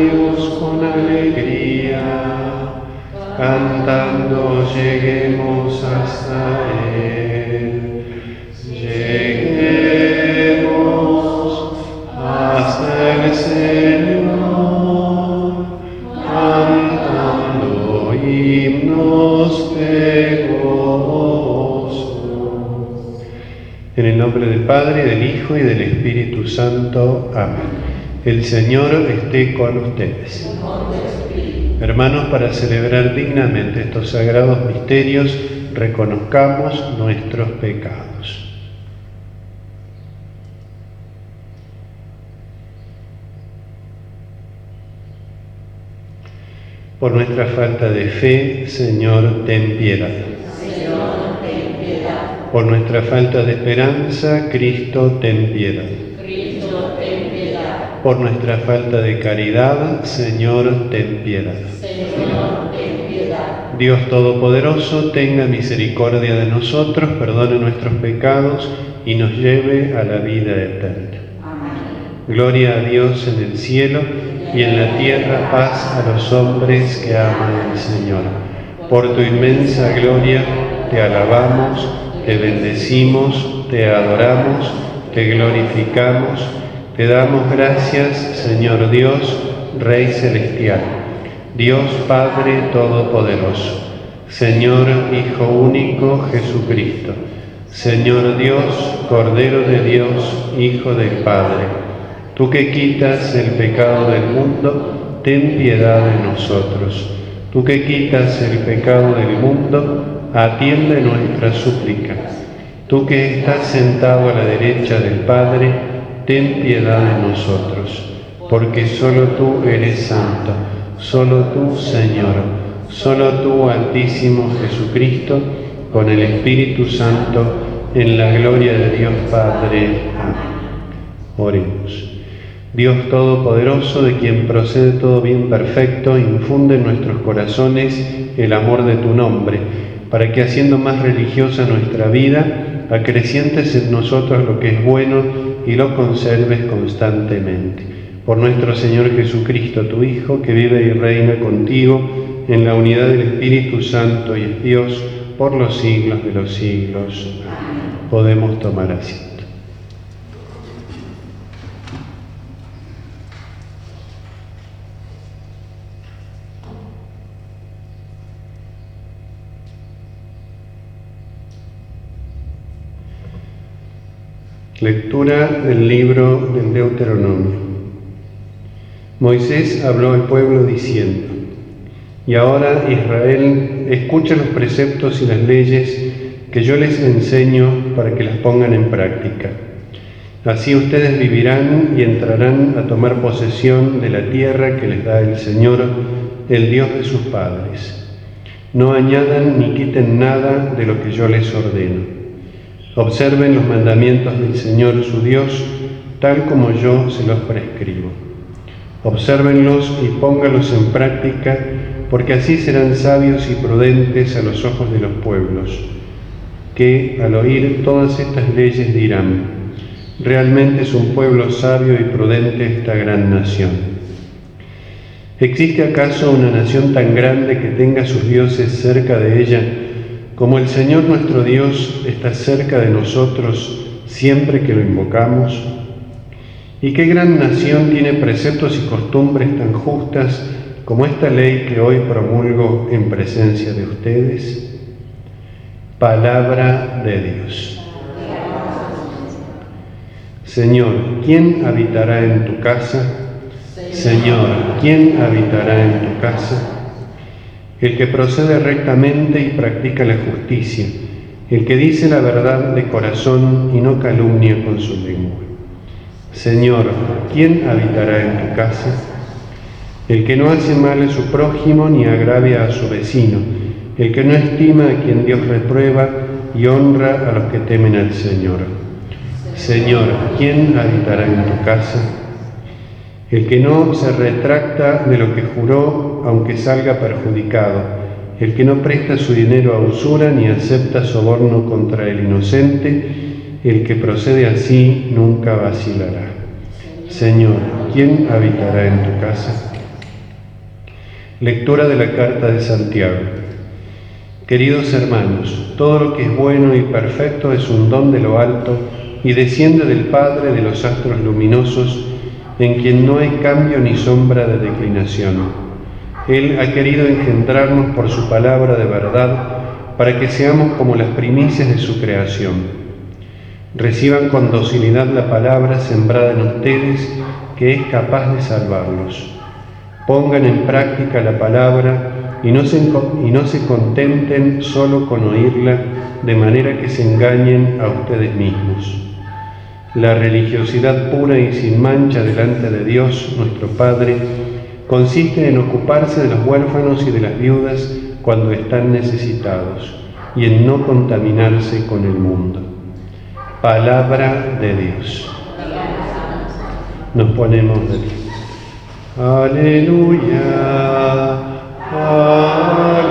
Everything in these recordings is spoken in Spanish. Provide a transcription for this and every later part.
cantemos con alegría, cantando lleguemos hasta Él. Lleguemos hasta el Señor, cantando himnos de gozo. En el nombre del Padre, del Hijo y del Espíritu Santo. Amén. El Señor esté con ustedes. Hermanos, para celebrar dignamente estos sagrados misterios, reconozcamos nuestros pecados. Por nuestra falta de fe, Señor, ten piedad. Señor, ten piedad. Por nuestra falta de esperanza, Cristo, ten piedad. Cristo, ten piedad. Por nuestra falta de caridad, Señor, ten piedad. Señor, ten piedad. Dios Todopoderoso, tenga misericordia de nosotros, perdone nuestros pecados y nos lleve a la vida eterna. Amén. Gloria a Dios en el cielo y en la tierra paz a los hombres que aman al Señor. Por tu inmensa gloria te alabamos, te bendecimos, te adoramos, te glorificamos, te damos gracias, Señor Dios, Rey celestial, Dios Padre Todopoderoso, Señor Hijo único Jesucristo, Señor Dios, Cordero de Dios, Hijo del Padre. Tú que quitas el pecado del mundo, ten piedad de nosotros. Tú que quitas el pecado del mundo, atiende nuestra súplica. Tú que estás sentado a la derecha del Padre, ten piedad de nosotros. Porque solo tú eres santo, solo tú, Señor, solo tú, Altísimo Jesucristo, con el Espíritu Santo, en la gloria de Dios Padre. Amén. Oremos. Dios Todopoderoso, de quien procede todo bien perfecto, infunde en nuestros corazones el amor de tu nombre, para que, haciendo más religiosa nuestra vida, acrecientes en nosotros lo que es bueno y lo conserves constantemente. Por nuestro Señor Jesucristo, tu Hijo, que vive y reina contigo en la unidad del Espíritu Santo y es Dios por los siglos de los siglos. Podemos tomar asiento. Lectura del libro del Deuteronomio. Moisés habló al pueblo diciendo: Y ahora, Israel, escucha los preceptos y las leyes que yo les enseño para que las pongan en práctica. Así ustedes vivirán y entrarán a tomar posesión de la tierra que les da el Señor, el Dios de sus padres. No añadan ni quiten nada de lo que yo les ordeno. Observen los mandamientos del Señor su Dios, tal como yo se los prescribo. Obsérvenlos y póngalos en práctica, porque así serán sabios y prudentes a los ojos de los pueblos, que al oír todas estas leyes dirán: realmente es un pueblo sabio y prudente esta gran nación. ¿Existe acaso una nación tan grande que tenga sus dioses cerca de ella, como el Señor nuestro Dios está cerca de nosotros siempre que lo invocamos? ¿Y qué gran nación tiene preceptos y costumbres tan justas como esta ley que hoy promulgo en presencia de ustedes? Palabra de Dios. Señor, ¿quién habitará en tu casa? Señor, ¿quién habitará en tu casa? El que procede rectamente y practica la justicia, el que dice la verdad de corazón y no calumnia con su lengua. Señor, ¿quién habitará en tu casa? El que no hace mal a su prójimo ni agravia a su vecino, el que no estima a quien Dios reprueba y honra a los que temen al Señor. Señor, ¿quién habitará en tu casa? El que no se retracta de lo que juró, aunque salga perjudicado, el que no presta su dinero a usura ni acepta soborno contra el inocente, el que procede así nunca vacilará. Señor, ¿quién habitará en tu casa? Lectura de la carta de Santiago. Queridos hermanos, todo lo que es bueno y perfecto es un don de lo alto y desciende del Padre de los astros luminosos, en quien no hay cambio ni sombra de declinación. Él ha querido engendrarnos por su palabra de verdad, para que seamos como las primicias de su creación. Reciban con docilidad la palabra sembrada en ustedes, que es capaz de salvarlos. Pongan en práctica la palabra y no se contenten solo con oírla, de manera que se engañen a ustedes mismos. La religiosidad pura y sin mancha delante de Dios, nuestro Padre, consiste en ocuparse de los huérfanos y de las viudas cuando están necesitados y en no contaminarse con el mundo. Palabra de Dios. Nos ponemos de pie. Aleluya, aleluya,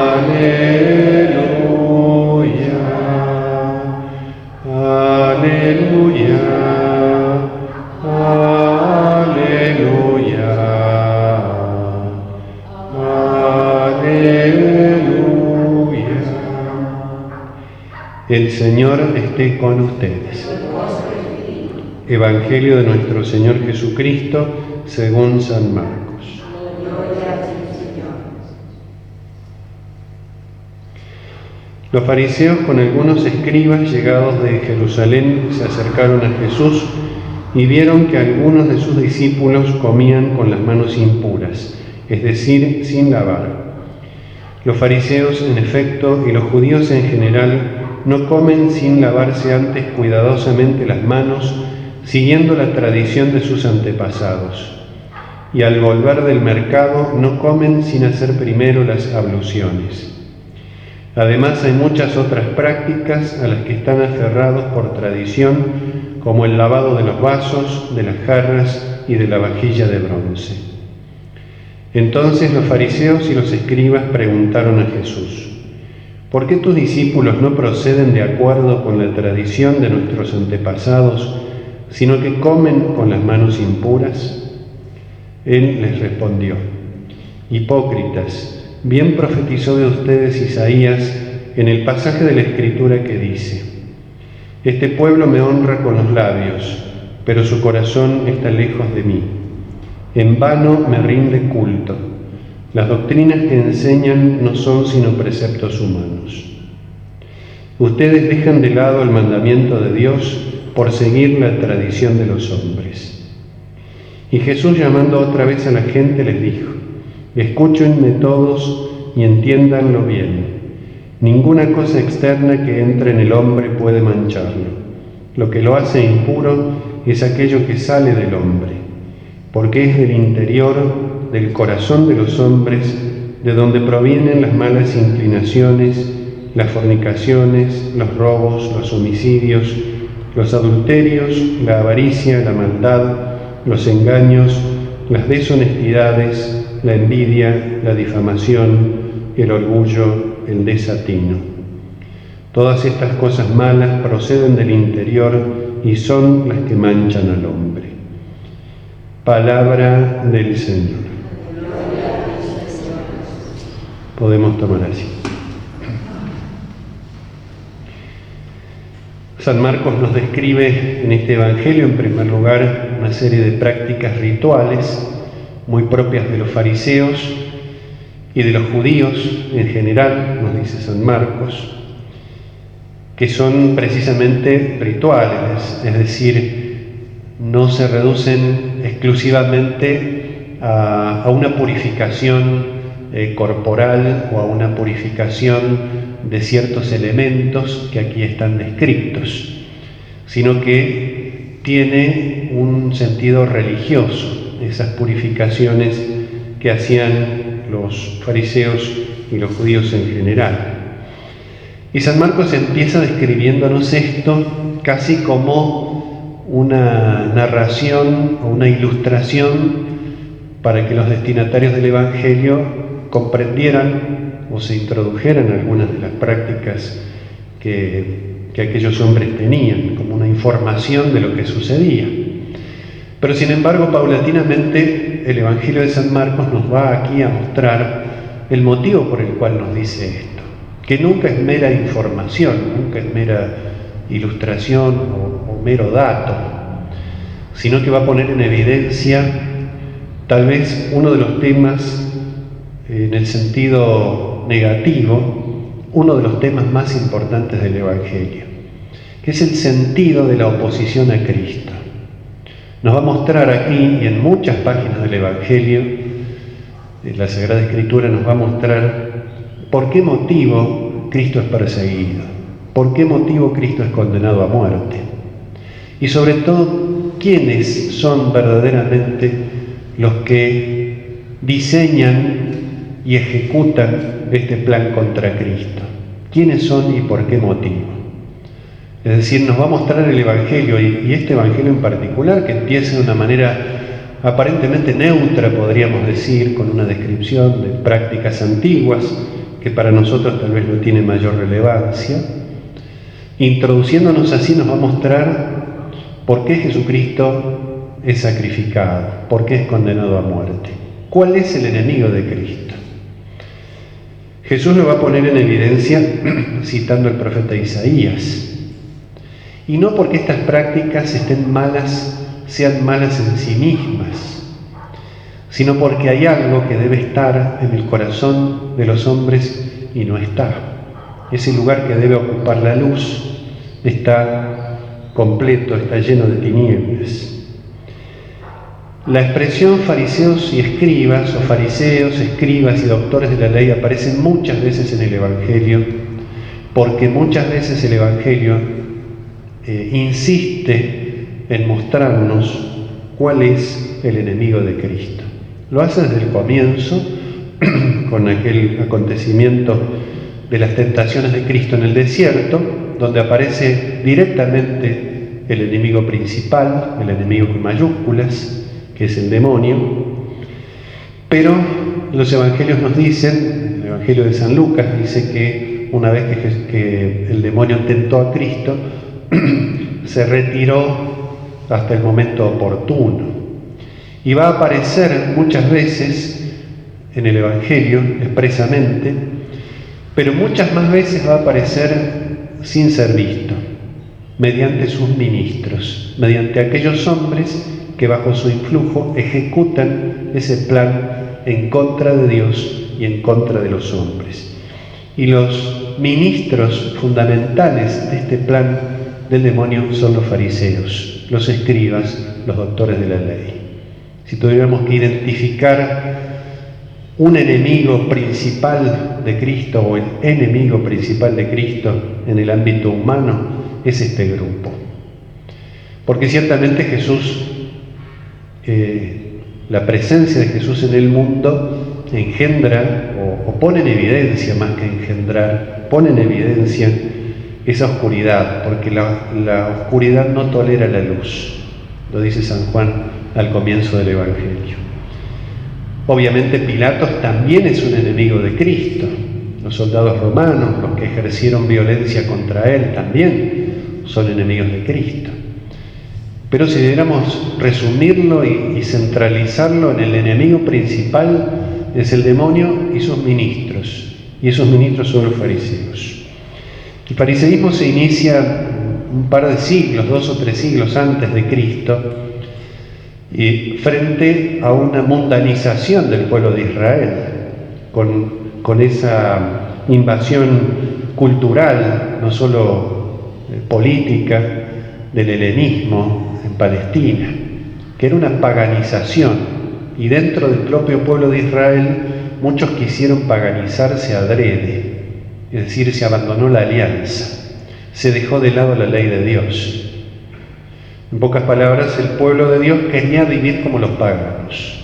aleluya, aleluya, aleluya, aleluya. El Señor esté con ustedes. Evangelio de nuestro Señor Jesucristo según San Marcos. Los fariseos con algunos escribas llegados de Jerusalén se acercaron a Jesús y vieron que algunos de sus discípulos comían con las manos impuras, es decir, sin lavar. Los fariseos, en efecto, y los judíos en general, no comen sin lavarse antes cuidadosamente las manos, siguiendo la tradición de sus antepasados. Y al volver del mercado no comen sin hacer primero las abluciones. Además, hay muchas otras prácticas a las que están aferrados por tradición, como el lavado de los vasos, de las jarras y de la vajilla de bronce. Entonces los fariseos y los escribas preguntaron a Jesús: ¿por qué tus discípulos no proceden de acuerdo con la tradición de nuestros antepasados, sino que comen con las manos impuras? Él les respondió: hipócritas, bien profetizó de ustedes Isaías en el pasaje de la Escritura que dice: este pueblo me honra con los labios, pero su corazón está lejos de mí. En vano me rinde culto. Las doctrinas que enseñan no son sino preceptos humanos. Ustedes dejan de lado el mandamiento de Dios por seguir la tradición de los hombres. Y Jesús, llamando otra vez a la gente, les dijo: escúchenme todos y entiéndanlo bien. Ninguna cosa externa que entre en el hombre puede mancharlo. Lo que lo hace impuro es aquello que sale del hombre, porque es del interior, del corazón de los hombres, de donde provienen las malas inclinaciones, las fornicaciones, los robos, los homicidios, los adulterios, la avaricia, la maldad, los engaños, las deshonestidades, la envidia, la difamación, el orgullo, el desatino. Todas estas cosas malas proceden del interior y son las que manchan al hombre. Palabra del Señor. Podemos tomar asiento. San Marcos nos describe en este Evangelio, en primer lugar, una serie de prácticas rituales muy propias de los fariseos y de los judíos en general, nos dice San Marcos, que son precisamente rituales, es decir, no se reducen exclusivamente a una purificación corporal o a una purificación de ciertos elementos que aquí están descritos, sino que tiene un sentido religioso, esas purificaciones que hacían los fariseos y los judíos en general. Y San Marcos empieza describiéndonos esto casi como una narración o una ilustración para que los destinatarios del Evangelio comprendieran o se introdujeran algunas de las prácticas que aquellos hombres tenían, como una información de lo que sucedía. Pero sin embargo, paulatinamente, el Evangelio de San Marcos nos va aquí a mostrar el motivo por el cual nos dice esto, que nunca es mera información, nunca es mera ilustración o mero dato, sino que va a poner en evidencia tal vez uno de los temas, en el sentido negativo, uno de los temas más importantes del Evangelio, que es el sentido de la oposición a Cristo. Nos va a mostrar aquí, y en muchas páginas del Evangelio, la Sagrada Escritura nos va a mostrar por qué motivo Cristo es perseguido, por qué motivo Cristo es condenado a muerte, y sobre todo, quiénes son verdaderamente los que diseñan y ejecutan este plan contra Cristo. ¿Quiénes son y por qué motivo? Es decir, nos va a mostrar el Evangelio, y este Evangelio en particular, que empieza de una manera aparentemente neutra, podríamos decir, con una descripción de prácticas antiguas, que para nosotros tal vez no tiene mayor relevancia. Introduciéndonos así, nos va a mostrar por qué Jesucristo es sacrificado, por qué es condenado a muerte, cuál es el enemigo de Cristo. Jesús lo va a poner en evidencia citando al profeta Isaías. Y no porque estas prácticas sean malas en sí mismas, sino porque hay algo que debe estar en el corazón de los hombres y no está. Ese lugar que debe ocupar la luz está completo, está lleno de tinieblas. La expresión fariseos y escribas, o fariseos, escribas y doctores de la ley aparecen muchas veces en el Evangelio, porque muchas veces el Evangelio insiste en mostrarnos cuál es el enemigo de Cristo. Lo hace desde el comienzo, con aquel acontecimiento de las tentaciones de Cristo en el desierto, donde aparece directamente el enemigo principal, el enemigo con mayúsculas, que es el demonio. Pero los evangelios nos dicen, el Evangelio de San Lucas dice que una vez que el demonio tentó a Cristo, se retiró hasta el momento oportuno. Y va a aparecer muchas veces en el Evangelio expresamente, pero muchas más veces va a aparecer sin ser visto, mediante sus ministros, mediante aquellos hombres que bajo su influjo ejecutan ese plan en contra de Dios y en contra de los hombres. Y los ministros fundamentales de este plan del demonio son los fariseos, los escribas, los doctores de la ley. Si tuviéramos que identificar un enemigo principal de Cristo, o el enemigo principal de Cristo en el ámbito humano, es este grupo. Porque ciertamente Jesús, la presencia de Jesús en el mundo engendra, o pone en evidencia, más que engendrar, pone en evidencia esa oscuridad, porque la oscuridad no tolera la luz, lo dice San Juan al comienzo del Evangelio. Obviamente Pilatos también es un enemigo de Cristo. Los soldados romanos, los que ejercieron violencia contra él, también son enemigos de Cristo. Pero si debiéramos resumirlo y centralizarlo en el enemigo principal, es el demonio y sus ministros son los fariseos. El fariseísmo se inicia un par de siglos, 2 o 3 siglos antes de Cristo, y frente a una mundanización del pueblo de Israel, con esa invasión cultural, no solo política, del helenismo en Palestina, que era una paganización, y dentro del propio pueblo de Israel muchos quisieron paganizarse adrede. Es decir, se abandonó la alianza, se dejó de lado la ley de Dios. En pocas palabras, el pueblo de Dios quería vivir como los paganos.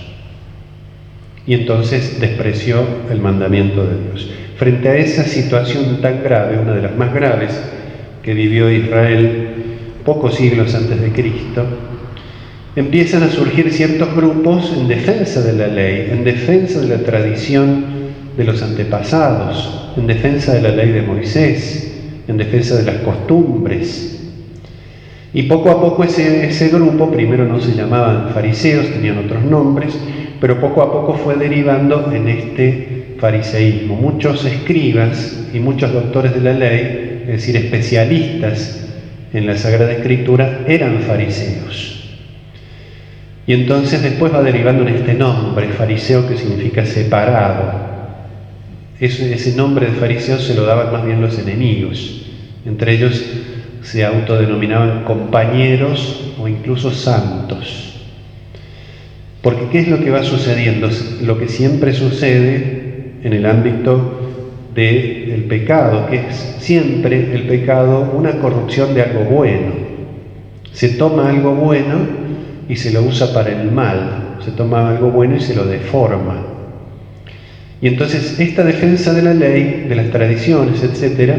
Y entonces despreció el mandamiento de Dios. Frente a esa situación tan grave, una de las más graves que vivió Israel pocos siglos antes de Cristo, empiezan a surgir ciertos grupos en defensa de la ley, en defensa de la tradición de los antepasados, en defensa de la ley de Moisés, en defensa de las costumbres. Y poco a poco ese grupo, primero no se llamaban fariseos, tenían otros nombres, pero poco a poco fue derivando en este fariseísmo. Muchos escribas y muchos doctores de la ley, es decir, especialistas en la Sagrada Escritura, eran fariseos. Y entonces después va derivando en este nombre, fariseo, que significa separado. Ese nombre de fariseo se lo daban más bien los enemigos. Entre ellos se autodenominaban compañeros o incluso santos. Porque ¿qué es lo que va sucediendo? Lo que siempre sucede en el ámbito del pecado, que es siempre el pecado una corrupción de algo bueno. Se toma algo bueno y se lo usa para el mal, se toma algo bueno y se lo deforma. Y entonces esta defensa de la ley, de las tradiciones, etcétera,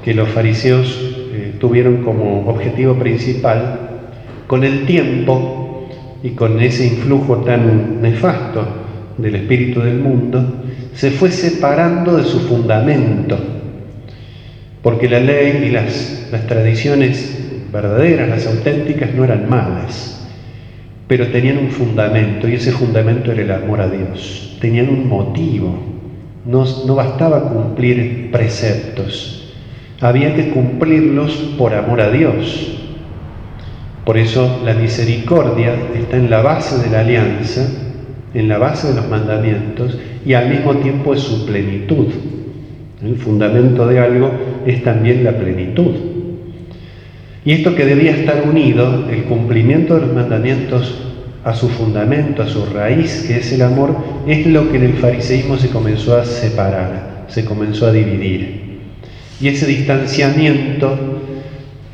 que los fariseos tuvieron como objetivo principal, con el tiempo y con ese influjo tan nefasto del espíritu del mundo, se fue separando de su fundamento, porque la ley y las tradiciones verdaderas, las auténticas, no eran malas, pero tenían un fundamento, y ese fundamento era el amor a Dios. Tenían un motivo, no bastaba cumplir preceptos, había que cumplirlos por amor a Dios. Por eso la misericordia está en la base de la alianza, en la base de los mandamientos, y al mismo tiempo es su plenitud. El fundamento de algo es también la plenitud. Y esto que debía estar unido, el cumplimiento de los mandamientos, a su fundamento, a su raíz, que es el amor, es lo que en el fariseísmo se comenzó a separar, se comenzó a dividir. Y ese distanciamiento,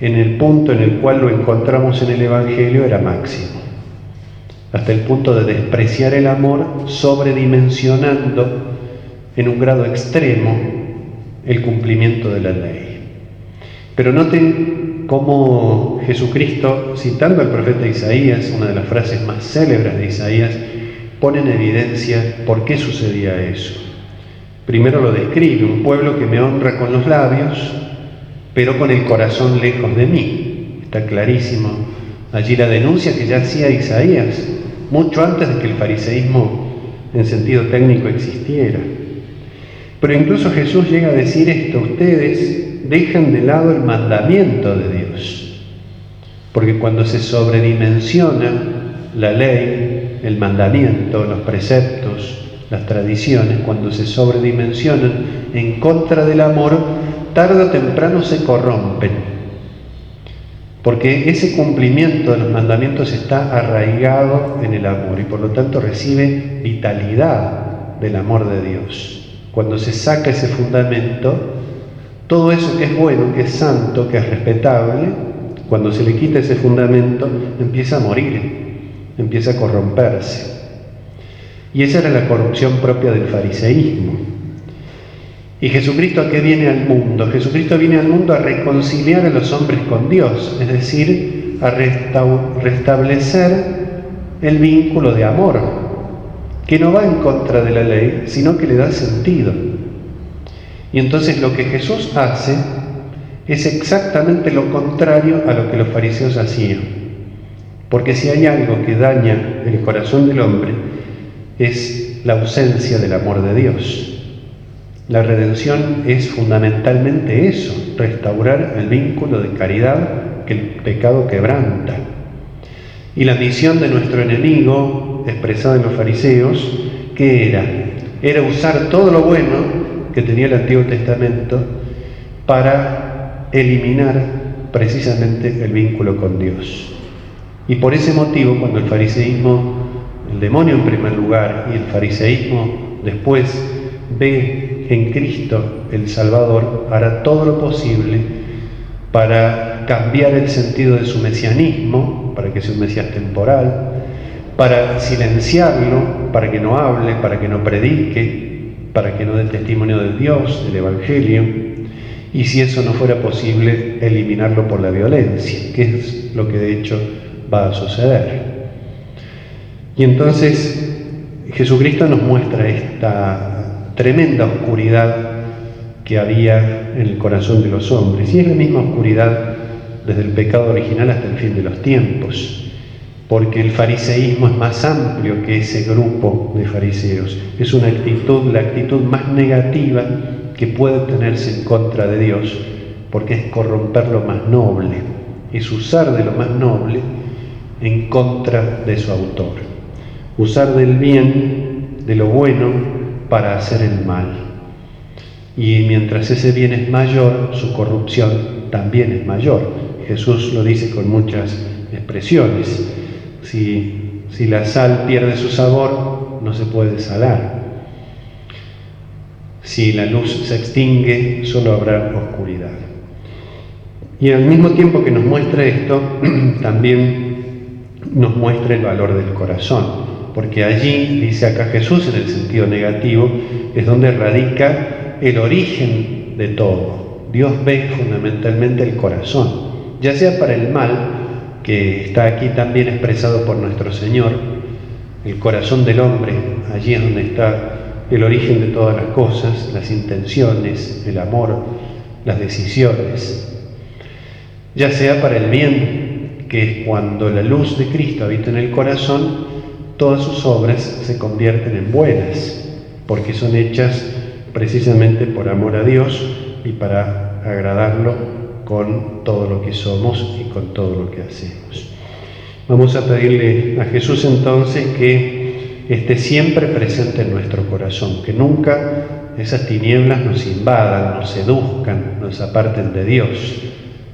en el punto en el cual lo encontramos en el Evangelio, era máximo. Hasta el punto de despreciar el amor, sobredimensionando en un grado extremo el cumplimiento de la ley. Pero noten cómo Jesucristo, citando al profeta Isaías, una de las frases más célebres de Isaías, pone en evidencia por qué sucedía eso. Primero lo describe: un pueblo que me honra con los labios, pero con el corazón lejos de mí. Está clarísimo allí la denuncia que ya hacía Isaías, mucho antes de que el fariseísmo en sentido técnico existiera. Pero incluso Jesús llega a decir esto: ustedes dejan de lado el mandamiento de Dios. Porque cuando se sobredimensiona la ley, el mandamiento, los preceptos, las tradiciones, cuando se sobredimensionan en contra del amor, tarde o temprano se corrompen. Porque ese cumplimiento de los mandamientos está arraigado en el amor y por lo tanto recibe vitalidad del amor de Dios. Cuando se saca ese fundamento, todo eso que es bueno, que es santo, que es respetable, cuando se le quita ese fundamento, empieza a morir, empieza a corromperse. Y esa era la corrupción propia del fariseísmo. ¿Y Jesucristo a qué viene al mundo? Jesucristo viene al mundo a reconciliar a los hombres con Dios, es decir, a restablecer el vínculo de amor, que no va en contra de la ley, sino que le da sentido. Y entonces lo que Jesús hace es exactamente lo contrario a lo que los fariseos hacían. Porque si hay algo que daña el corazón del hombre, es la ausencia del amor de Dios. La redención es fundamentalmente eso: restaurar el vínculo de caridad que el pecado quebranta. Y la misión de nuestro enemigo, expresada en los fariseos, ¿qué era? Era usar todo lo bueno que tenía el Antiguo Testamento para eliminar precisamente el vínculo con Dios. Y por ese motivo, cuando el fariseísmo, el demonio en primer lugar y el fariseísmo después, ve en Cristo el Salvador, hará todo lo posible para cambiar el sentido de su mesianismo, para que sea un Mesías temporal, para silenciarlo, para que no hable, para que no predique, para que no dé testimonio de Dios, del Evangelio, y si eso no fuera posible, eliminarlo por la violencia, que es lo que de hecho va a suceder. Y entonces Jesucristo nos muestra esta tremenda oscuridad que había en el corazón de los hombres, y es la misma oscuridad desde el pecado original hasta el fin de los tiempos, porque el fariseísmo es más amplio que ese grupo de fariseos. Es una actitud, la actitud más negativa que puede tenerse en contra de Dios, porque es corromper lo más noble, es usar de lo más noble en contra de su autor, usar del bien, de lo bueno, para hacer el mal. Y mientras ese bien es mayor, su corrupción también es mayor. Jesús lo dice con muchas expresiones. Si la sal pierde su sabor, no se puede salar. Si la luz se extingue, solo habrá oscuridad. Y al mismo tiempo que nos muestra esto, también nos muestra el valor del corazón, porque allí, dice acá Jesús en el sentido negativo, es donde radica el origen de todo. Dios ve fundamentalmente el corazón, ya sea para el mal, que está aquí también expresado por nuestro Señor, el corazón del hombre, allí es donde está el origen de todas las cosas, las intenciones, el amor, las decisiones, ya sea para el bien, que es cuando la luz de Cristo habita en el corazón, todas sus obras se convierten en buenas, porque son hechas precisamente por amor a Dios y para agradarlo con todo lo que somos y con todo lo que hacemos. Vamos a pedirle a Jesús entonces que esté siempre presente en nuestro corazón, que nunca esas tinieblas nos invadan, nos seduzcan, nos aparten de Dios.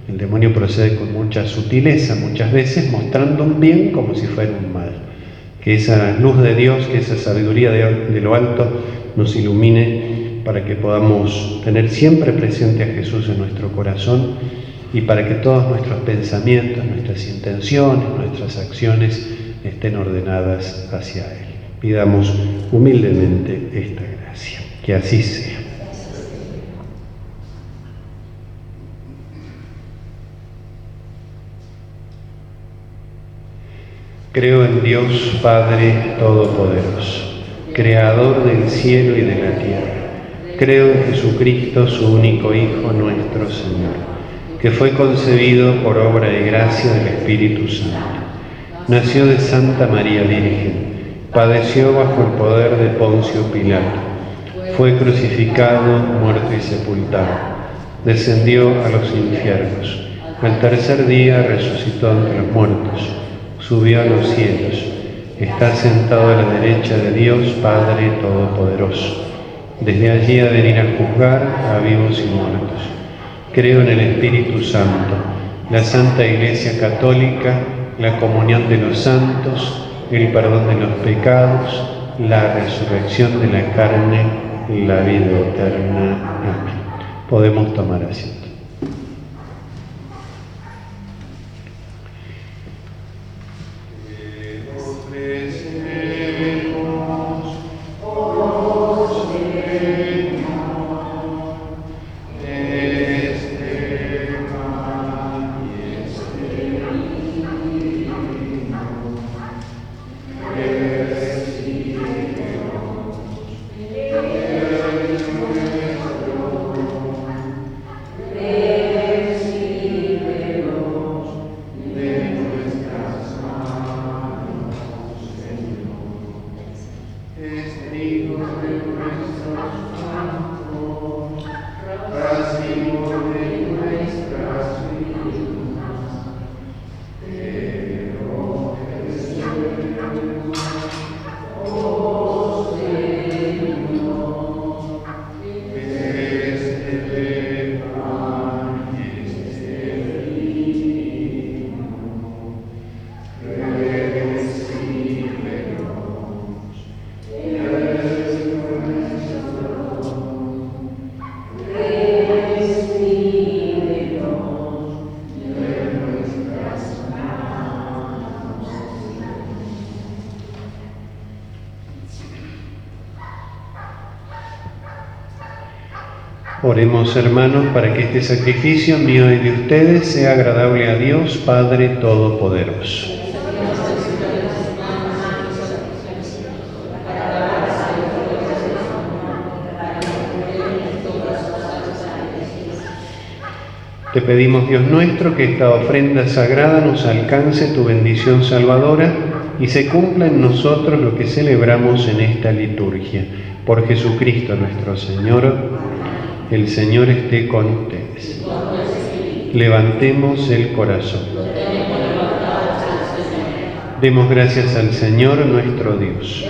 El demonio procede con mucha sutileza, muchas veces mostrando un bien como si fuera un mal. Que esa luz de Dios, que esa sabiduría de lo alto nos ilumine para que podamos tener siempre presente a Jesús en nuestro corazón y para que todos nuestros pensamientos, nuestras intenciones, nuestras acciones estén ordenadas hacia Él. Pidamos humildemente esta gracia. Que así sea. Creo en Dios Padre Todopoderoso, Creador del cielo y de la tierra. Creo en Jesucristo, su único Hijo, nuestro Señor, que fue concebido por obra y gracia del Espíritu Santo. Nació de Santa María Virgen, padeció bajo el poder de Poncio Pilato, fue crucificado, muerto y sepultado, descendió a los infiernos, al tercer día resucitó entre los muertos, subió a los cielos, está sentado a la derecha de Dios Padre Todopoderoso. Desde allí ha de venir a juzgar a vivos y muertos. Creo en el Espíritu Santo, la Santa Iglesia Católica, la comunión de los santos, el perdón de los pecados, la resurrección de la carne y la vida eterna. Amén. Podemos tomar asiento. Oremos, hermanos, para que este sacrificio mío y de ustedes sea agradable a Dios Padre Todopoderoso. Te pedimos, Dios nuestro, que esta ofrenda sagrada nos alcance tu bendición salvadora y se cumpla en nosotros lo que celebramos en esta liturgia. Por Jesucristo nuestro Señor. El Señor esté con ustedes. Levantemos el corazón. Demos gracias al Señor nuestro Dios.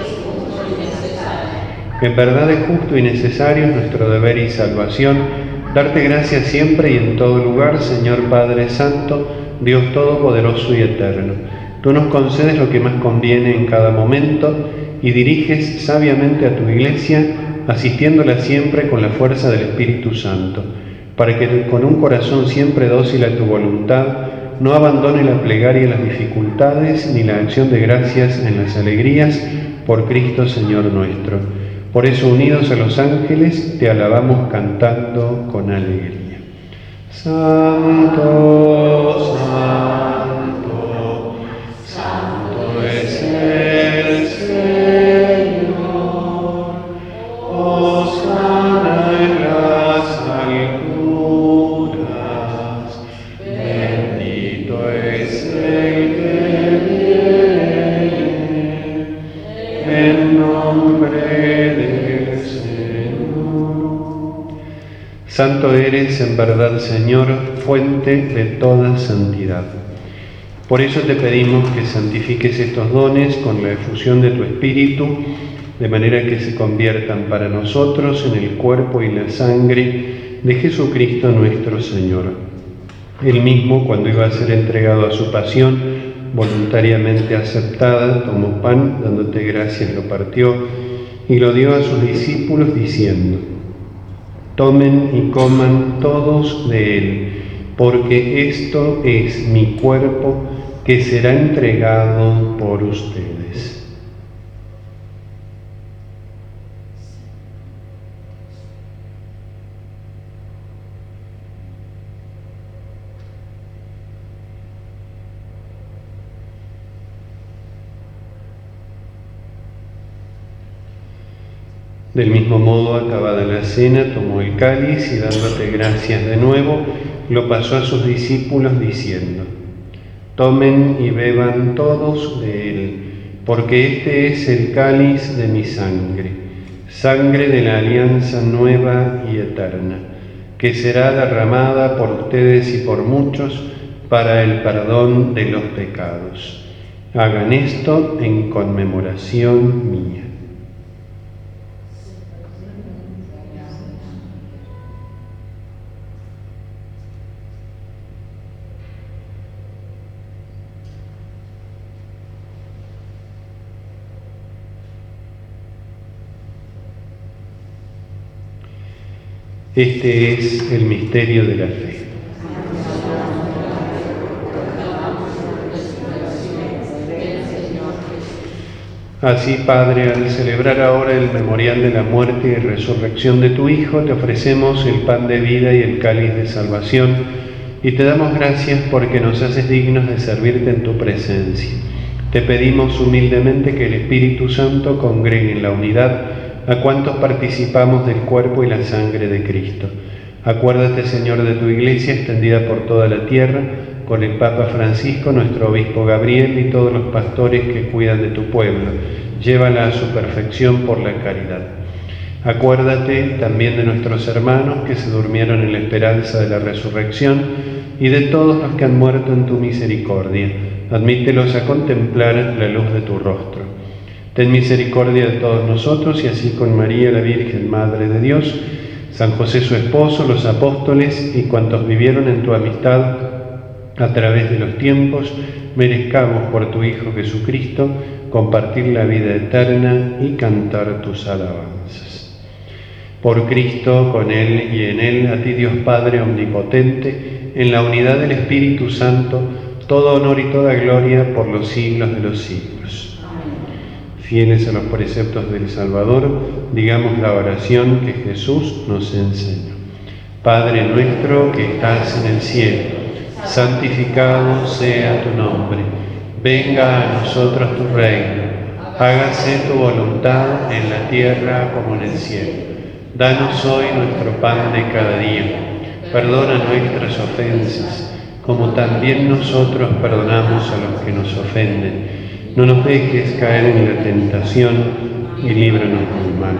En verdad es justo y necesario, es nuestro deber y salvación, darte gracias siempre y en todo lugar, Señor Padre Santo, Dios Todopoderoso y Eterno. Tú nos concedes lo que más conviene en cada momento y diriges sabiamente a tu Iglesia, asistiéndola siempre con la fuerza del Espíritu Santo, para que con un corazón siempre dócil a tu voluntad, no abandone la plegaria en las dificultades, ni la acción de gracias en las alegrías, por Cristo Señor nuestro. Por eso, unidos a los ángeles, te alabamos cantando con alegría. Santo, santo, santo es el Señor. Hosana en las alturas. Bendito es el que viene en nombre del Señor. Santo eres en verdad, Señor, fuente de toda santidad. Por eso te pedimos que santifiques estos dones con la efusión de tu Espíritu, de manera que se conviertan para nosotros en el cuerpo y la sangre de Jesucristo nuestro Señor. Él mismo, cuando iba a ser entregado a su pasión, voluntariamente aceptada, tomó pan, dándote gracias, lo partió y lo dio a sus discípulos diciendo: tomen y coman todos de él, porque esto es mi cuerpo que será entregado por ustedes. Del mismo modo, acabada la cena, tomó el cáliz y dándote gracias de nuevo, lo pasó a sus discípulos diciendo: tomen y beban todos de él, porque este es el cáliz de mi sangre, sangre de la alianza nueva y eterna, que será derramada por ustedes y por muchos para el perdón de los pecados. Hagan esto en conmemoración mía. Este es el misterio de la fe. Así, Padre, al celebrar ahora el memorial de la muerte y resurrección de tu Hijo, te ofrecemos el pan de vida y el cáliz de salvación, y te damos gracias porque nos haces dignos de servirte en tu presencia. Te pedimos humildemente que el Espíritu Santo congregue en la unidad a cuantos participamos del cuerpo y la sangre de Cristo. Acuérdate, Señor, de tu Iglesia extendida por toda la tierra, con el Papa Francisco, nuestro obispo Gabriel y todos los pastores que cuidan de tu pueblo. Llévala a su perfección por la caridad. Acuérdate también de nuestros hermanos que se durmieron en la esperanza de la resurrección y de todos los que han muerto en tu misericordia. Admítelos a contemplar la luz de tu rostro. Ten misericordia de todos nosotros y así con María, la Virgen Madre de Dios, San José su esposo, los apóstoles y cuantos vivieron en tu amistad a través de los tiempos, merezcamos por tu Hijo Jesucristo compartir la vida eterna y cantar tus alabanzas. Por Cristo, con Él y en Él, a ti Dios Padre Omnipotente, en la unidad del Espíritu Santo, todo honor y toda gloria por los siglos de los siglos. Fieles a los preceptos del Salvador, digamos la oración que Jesús nos enseñó. Padre nuestro que estás en el cielo, santificado sea tu nombre. Venga a nosotros tu reino. Hágase tu voluntad en la tierra como en el cielo. Danos hoy nuestro pan de cada día. Perdona nuestras ofensas, como también nosotros perdonamos a los que nos ofenden. No nos dejes caer en la tentación y líbranos del mal.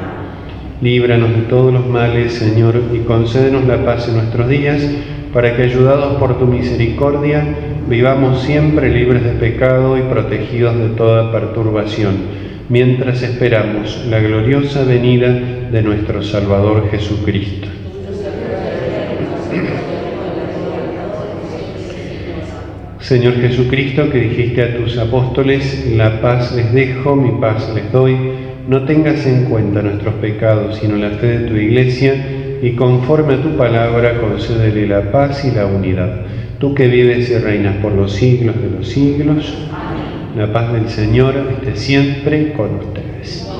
Líbranos de todos los males, Señor, y concédenos la paz en nuestros días, para que, ayudados por tu misericordia, vivamos siempre libres de pecado y protegidos de toda perturbación, mientras esperamos la gloriosa venida de nuestro Salvador Jesucristo. Señor Jesucristo, que dijiste a tus apóstoles, la paz les dejo, mi paz les doy, no tengas en cuenta nuestros pecados, sino la fe de tu Iglesia, y conforme a tu palabra concédele la paz y la unidad. Tú que vives y reinas por los siglos de los siglos, la paz del Señor esté siempre con ustedes.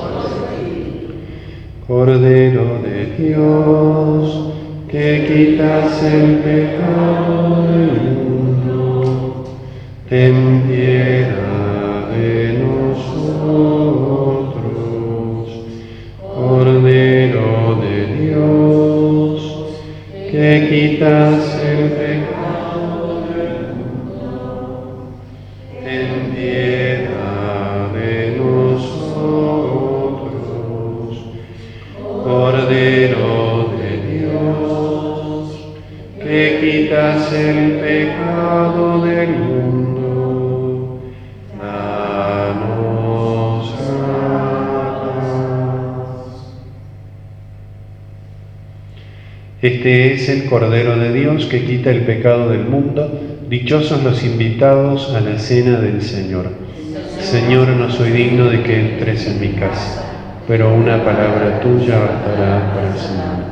Cordero de Dios, que quitas el pecado del mundo, ten piedad de nosotros. Cordero de Dios, que quitas el pecado del mundo, ten piedad de nosotros. Cordero de Dios, que quitas el pecado del mundo, danos la paz. Este es el Cordero de Dios que quita el pecado del mundo. Dichosos los invitados a la cena del Señor. Señor, no soy digno de que entres en mi casa, pero una palabra tuya bastará para sanarme.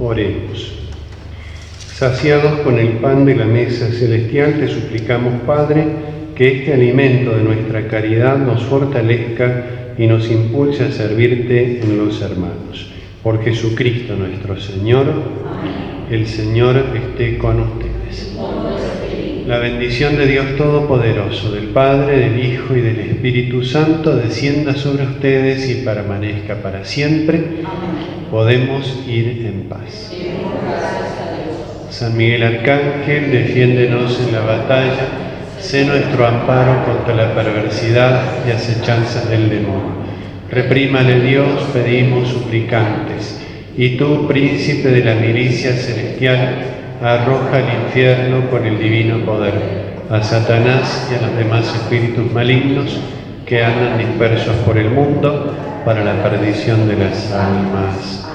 Oremos. Saciados con el pan de la mesa celestial, te suplicamos, Padre, que este alimento de nuestra caridad nos fortalezca y nos impulse a servirte en los hermanos. Por Jesucristo nuestro Señor. El Señor esté con ustedes. La bendición de Dios Todopoderoso, del Padre, del Hijo y del Espíritu Santo, descienda sobre ustedes y permanezca para siempre. Podemos ir en paz. San Miguel Arcángel, defiéndenos en la batalla, sé nuestro amparo contra la perversidad y acechanzas del demonio. Reprímale Dios, pedimos suplicantes. Y tú, príncipe de la milicia celestial, arroja al infierno con el divino poder a Satanás y a los demás espíritus malignos que andan dispersos por el mundo para la perdición de las almas.